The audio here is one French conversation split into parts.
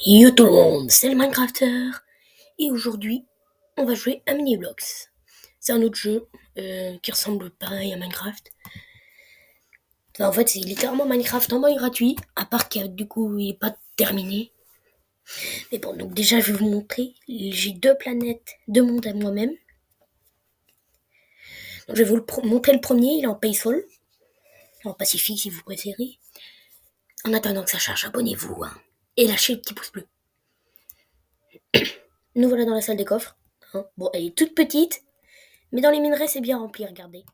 Yo tout le monde, c'est le Minecrafter et aujourd'hui on va jouer à Mini-Blox. C'est un autre jeu qui ressemble pareil à Minecraft. Enfin, en fait c'est littéralement Minecraft en mode gratuit, à part qu'il du coup il n'est pas terminé. Mais bon, donc déjà je vais vous montrer, j'ai deux planètes, deux mondes à moi-même. Donc, je vais vous montrer le premier, il est en Paysol, en Pacifique si vous préférez. En attendant que ça charge, abonnez-vous hein, et lâchez le petit pouce bleu. Nous voilà dans la salle des coffres. Hein. Bon, elle est toute petite, mais dans les minerais c'est bien rempli, regardez.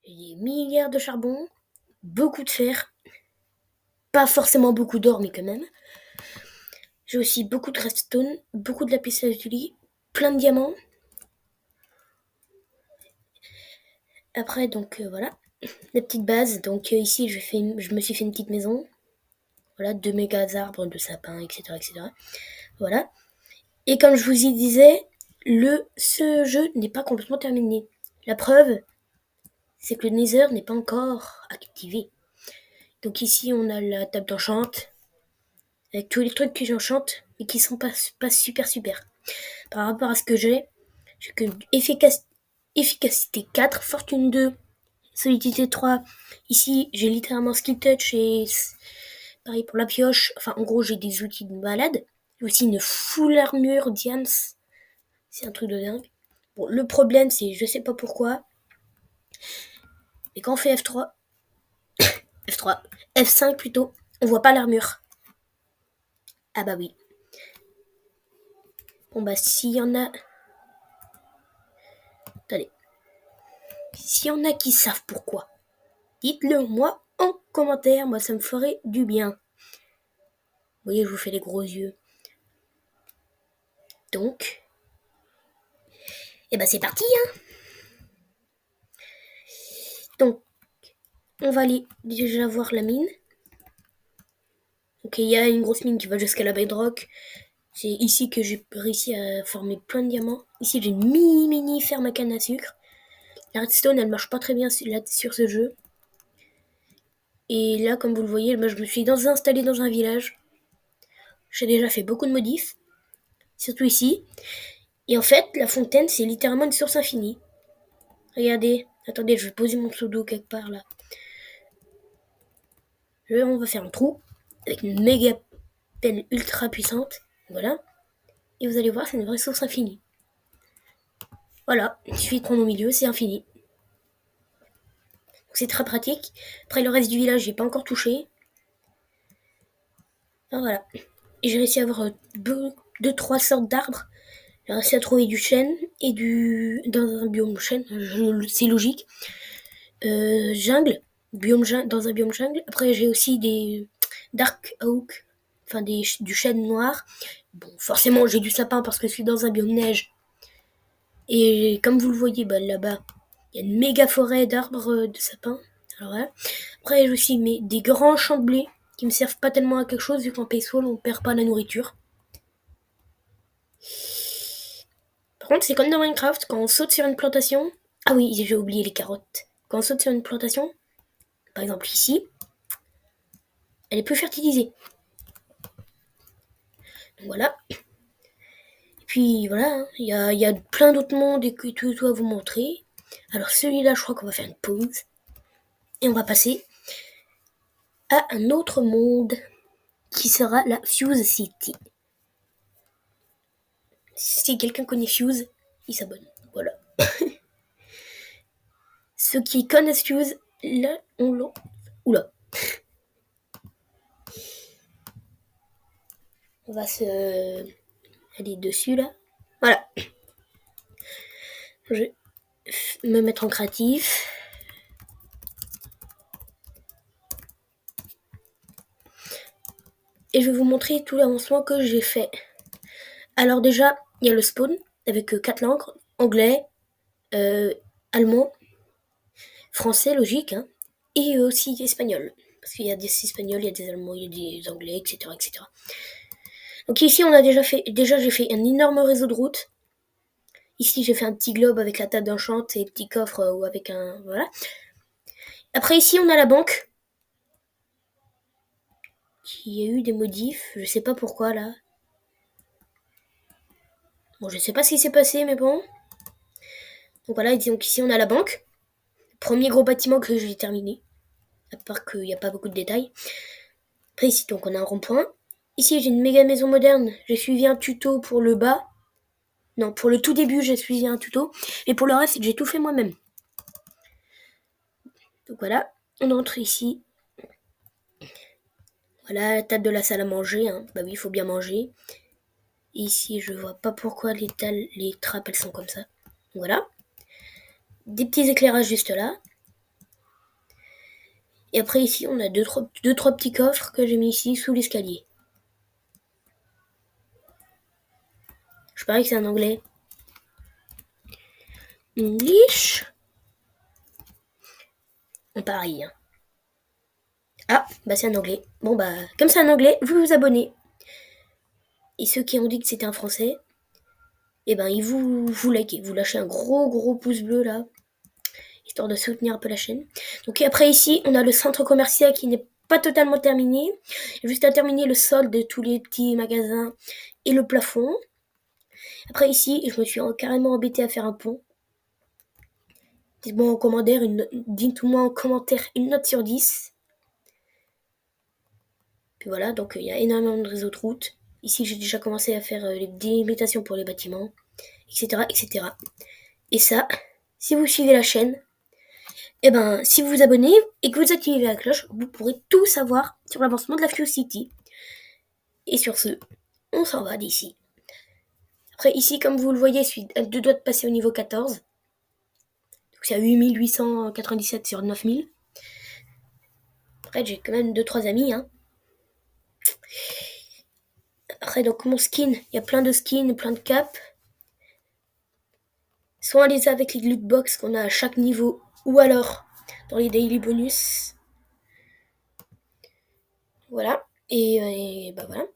J'ai des milliards de charbon, beaucoup de fer, pas forcément beaucoup d'or, mais quand même. J'ai aussi beaucoup de redstone, beaucoup de lapis lazuli, plein de diamants. Après, donc voilà, la petite base. Donc ici, je me suis fait une petite maison. Voilà, 2 méga arbres, de sapins, etc., etc. Voilà. Et comme je vous y disais, ce jeu n'est pas complètement terminé. La preuve, c'est que le Nether n'est pas encore activé. Donc ici, on a la table d'enchant, avec tous les trucs que j'enchante, mais qui sont pas super. Par rapport à ce que j'ai que efficacité 4, fortune 2, solidité 3. Ici, j'ai littéralement skill touch et pareil pour la pioche. Enfin, en gros, j'ai des outils de malade. J'ai aussi une full armure Diams. C'est un truc de dingue. Bon, le problème, c'est, je sais pas pourquoi, mais quand on fait F3, F3, F5 plutôt, on voit pas l'armure. Ah bah oui. Bon bah s'il y en a... Attendez. S'il y en a qui savent pourquoi, dites-le moi en commentaire, moi ça me ferait du bien. Vous voyez, je vous fais les gros yeux. Donc, et bah c'est parti hein. Donc, on va aller déjà voir la mine. Ok, il y a une grosse mine qui va jusqu'à la bedrock. C'est ici que j'ai réussi à former plein de diamants. Ici, j'ai une mini ferme à canne à sucre. La redstone, elle marche pas très bien sur ce jeu. Et là, comme vous le voyez, je me suis installé dans un village. J'ai déjà fait beaucoup de modifs, surtout ici. Et en fait, la fontaine, c'est littéralement une source infinie. Regardez, attendez, je vais poser mon pseudo quelque part là. On va faire un trou avec une méga pelle ultra puissante. Voilà. Et vous allez voir, c'est une vraie source infinie. Voilà, il suffit de prendre au milieu, c'est infini. C'est très pratique. Après, le reste du village, j'ai pas encore touché. Enfin, voilà. Et j'ai réussi à avoir 2-3 sortes d'arbres. J'ai réussi à trouver du chêne et dans un biome chêne, c'est logique. Jungle, dans un biome jungle. Après, j'ai aussi des dark oak, enfin du chêne noir. Bon, forcément, j'ai du sapin parce que je suis dans un biome neige. Et comme vous le voyez, bah, là-bas, il y a une méga forêt d'arbres de sapin. Alors voilà. Après, j'ai aussi des grands champs de blé qui me servent pas tellement à quelque chose vu qu'en Paysol, on perd pas la nourriture. Par contre, c'est comme dans Minecraft, quand on saute sur une plantation... Ah oui, j'ai oublié les carottes. Quand on saute sur une plantation, par exemple ici, elle est plus fertilisée. Donc voilà. Et puis voilà, hein, il y a plein d'autres mondes et tout à vous montrer. Alors celui-là, je crois qu'on va faire une pause. Et on va passer à un autre monde qui sera la Fuse City. Si quelqu'un connaît Fuse, il s'abonne. Voilà. Ceux qui connaissent Fuse, là, on l'en... Oula. On va se aller dessus, là. Voilà. Je vais me mettre en créatif. Et je vais vous montrer tout l'avancement que j'ai fait. Alors déjà, il y a le spawn avec 4 langues. Anglais, allemand, français, logique, hein, et aussi espagnol. Parce qu'il y a des espagnols, il y a des allemands, il y a des anglais, etc., etc. Donc ici, on a déjà j'ai fait un énorme réseau de routes. Ici, j'ai fait un petit globe avec la table d'enchant et petit coffre ou avec un... Voilà. Après, ici, on a la banque. Qui a eu des modifs, je sais pas pourquoi, là. Bon, je sais pas ce qui s'est passé, mais bon. Donc voilà, disons qu'ici on a la banque. Premier gros bâtiment que j'ai terminé. À part qu'il n'y a pas beaucoup de détails. Après ici, donc on a un rond-point. Ici, j'ai une méga maison moderne. J'ai suivi un tuto pour le bas. Non, pour le tout début, j'ai suivi un tuto. Et pour le reste, j'ai tout fait moi-même. Donc voilà, on entre ici. Voilà, la table de la salle à manger. Hein. Bah oui, il faut bien manger. Ici, je vois pas pourquoi les trappes, elles sont comme ça. Donc voilà. Des petits éclairages juste là. Et après ici, on a deux, trois petits coffres que j'ai mis ici sous l'escalier. Je parie que c'est un anglais. English. On parie. Hein. Ah, bah c'est un anglais. Bon bah, comme c'est un anglais, vous vous abonnez. Et ceux qui ont dit que c'était un français, eh ben ils vous likez. Vous lâchez un gros pouce bleu là, histoire de soutenir un peu la chaîne. Donc après ici, on a le centre commercial qui n'est pas totalement terminé. Juste à terminer le sol de tous les petits magasins et le plafond. Après ici, je me suis carrément embêtée à faire un pont. Dites-moi en commentaire une note sur 10. Puis voilà, donc il y a énormément de réseaux de routes. Ici, j'ai déjà commencé à faire les délimitations pour les bâtiments, etc., etc. Et ça, si vous suivez la chaîne, et ben, si vous vous abonnez et que vous activez la cloche, vous pourrez tout savoir sur l'avancement de la Fuse City. Et sur ce, on s'en va d'ici. Après, ici, comme vous le voyez, je suis à 2 doigts de passer au niveau 14. Donc c'est à 8897 sur 9000. Après, j'ai quand même 2-3 amis. Hein. Après, donc mon skin, il y a plein de skins, plein de capes. Soit on les a avec les loot box qu'on a à chaque niveau, ou alors dans les daily bonus. Voilà. Et bah voilà.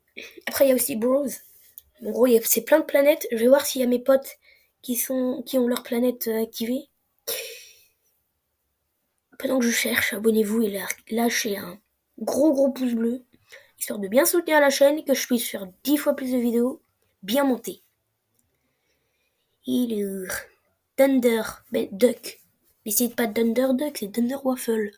Après, il y a aussi Bros. En gros, c'est plein de planètes. Je vais voir s'il y a mes potes qui ont leur planète activée. Pendant que je cherche, abonnez-vous et lâchez un gros pouce bleu, histoire de bien soutenir la chaîne et que je puisse faire 10 fois plus de vidéos bien montées. Il est Thunder Duck. Mais c'est pas Thunder Duck, c'est Thunder Waffle.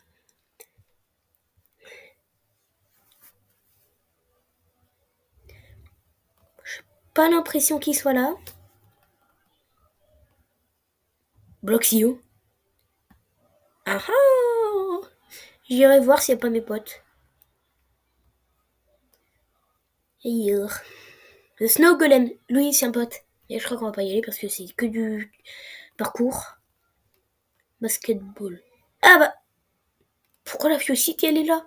J'ai pas l'impression qu'il soit là. Bloxio. Ah ah. J'irai voir s'il n'y a pas mes potes. Et le Snow Golem, lui c'est un pote. Et je crois qu'on va pas y aller parce que c'est que du parcours. Basketball. Ah bah. Pourquoi la Fuse City elle est là?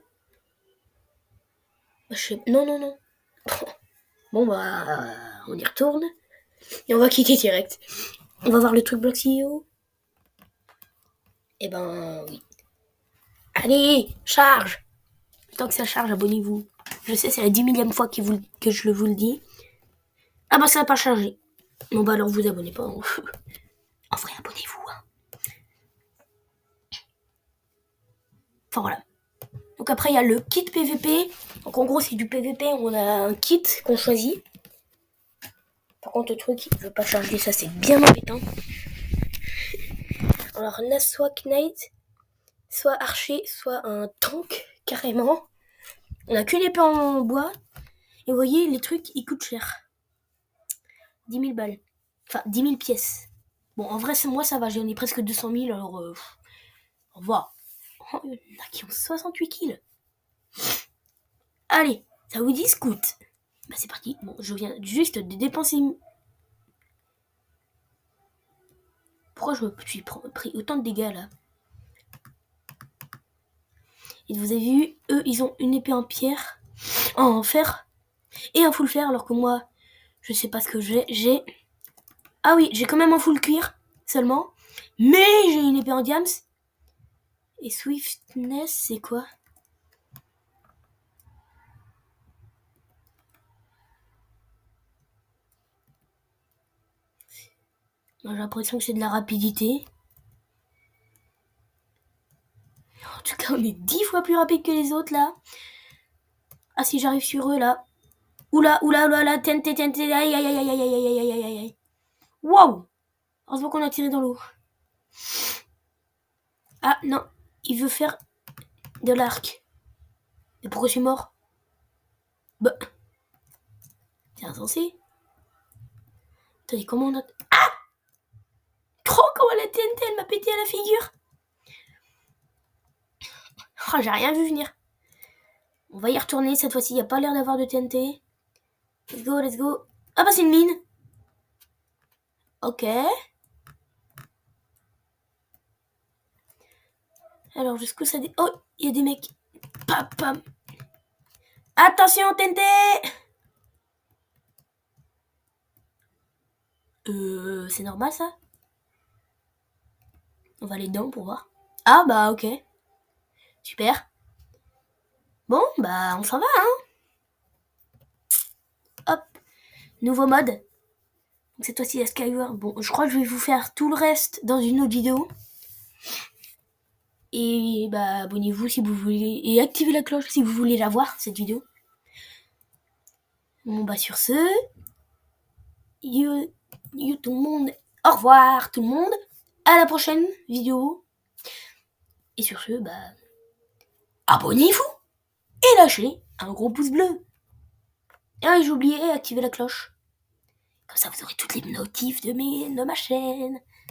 Bah, non. Bon bah. On y retourne. Et on va quitter direct. On va voir le truc Block CEO. Eh ben oui. Allez, charge. Tant que ça charge, abonnez-vous. Je sais, c'est la 10 millième fois que je vous le dis. Ah bah ça n'a pas chargé. Bon bah alors vous abonnez pas. En vrai, abonnez-vous. Hein. Enfin voilà. Donc après, il y a le kit PVP. Donc en gros, c'est du PVP. On a un kit qu'on choisit. Par contre, le truc, il veut pas charger. Ça, c'est bien embêtant. Alors, on a soit Knight, soit Archer, soit un tank, carrément. On a qu'une épée en bois. Et vous voyez, les trucs, ils coûtent cher. 10 000 balles. Enfin, 10 000 pièces. Bon, en vrai, moi, ça va. J'en ai presque 200 000, alors au revoir. Oh, il y en a qui ont 68 kills. Allez, ça vous dit scout? Bah, c'est parti. Bon, je viens juste de dépenser. Pourquoi je me suis pris autant de dégâts là? Et vous avez vu, eux, ils ont une épée en pierre, en fer, et un full fer, alors que moi, je sais pas ce que j'ai. Ah oui, j'ai quand même un full cuir, seulement. Mais j'ai une épée en diams. Et swiftness, c'est quoi? J'ai l'impression que c'est de la rapidité. En tout cas, on est 10 fois plus rapide que les autres, là. Ah, si j'arrive sur eux, là. Oula, TNT, aïe. Waouh! Heureusement qu'on a tiré dans l'eau. Ah non, il veut faire de l'arc. Et pourquoi je suis mort? Bah, c'est insensé. Attendez, comment on a... Ah! Oh, comment la TNT, elle m'a pété à la figure. Oh, j'ai rien vu venir. On va y retourner, cette fois-ci, il n'y a pas l'air d'avoir de TNT. Let's go, let's go. Ah bah c'est une mine. Ok. Alors, jusqu'où ça... Oh, il y a des mecs. Pam, pam. Attention, TNT! C'est normal, ça? On va aller dedans pour voir. Ah bah ok. Super. Bon, bah on s'en va, hein. Hop. Nouveau mode. Donc cette fois-ci, la Skyward. Bon, je crois que je vais vous faire tout le reste dans une autre vidéo. Et bah abonnez-vous si vous voulez. Et activez la cloche si vous voulez la voir, cette vidéo. Bon bah sur ce. You tout le monde. Au revoir tout le monde. À la prochaine vidéo. Et sur ce, bah. Abonnez-vous. Et lâchez un gros pouce bleu. Et j'ai oublié, activez la cloche. Comme ça vous aurez toutes les notifs de ma chaîne.